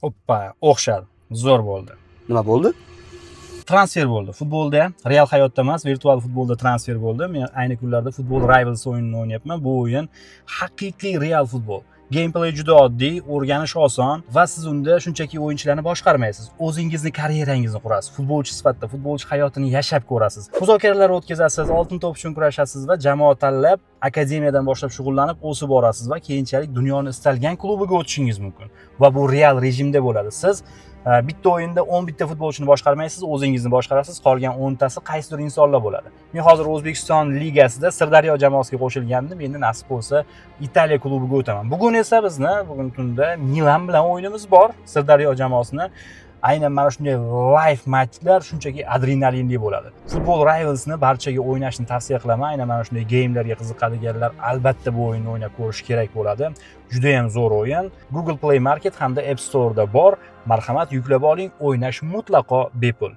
Oppa, o'xshadi. Zo'r bo'ldi. Nima bo'ldi? Transfer bo'ldi. Futbolda ham, real hayotda emas, virtual futbolda transfer bo'ldi. Men ayni kunlarda Football Rivals o'yinini o'ynayapman. Bu o'yin haqiqiy real futbol. Gameplay juda oddiy, o'rganish oson va siz unda shunchaki o'yinchilarni boshqarmaysiz. O'zingizni karyerangizni qurasiz. Futbolchi sifatida futbolchi hayotini yashab ko'rasiz. Muzokaralar o'tkazasiz, oltin to'p uchun kurashasiz va jamoa tanlab, akademiyadan boshlab shug'ullanib o'sib borasiz va keyinchalik dunyoni istalgan klubiga o'tishingiz mumkin. Va bu real rejimda bo'ladi. Siz bitta o'yinda 11 ta futbolchini boshqarmaysiz, o'zingizni boshqarasiz, qolgan 10 tasi qaysidir insonlar bo'ladi. Men hozir O'zbekiston ligasida Sirdaryo jamoasiga qo'shilgandim. Endi nasib bo'lsa Italiya klubiga o'taman. Bugun esa bugun tunda Milan bilan o'yinimiz bor. Sirdaryo jamoasini aynan mana shunday live matchlar shunchaki adrenalinli bo'ladi. Football Rivals'ni barchaga o'ynashni tavsiya qilaman. Aynan mana shunday game'larga qiziqadiganlar albatta bu o'yinni o'ynab ko'rish kerak bo'ladi. Juda ham zo'r o'yin. Google Play Market hamda App Store'da bor. Marhamat, yuklab oling, o'ynash mutlaqo bepul.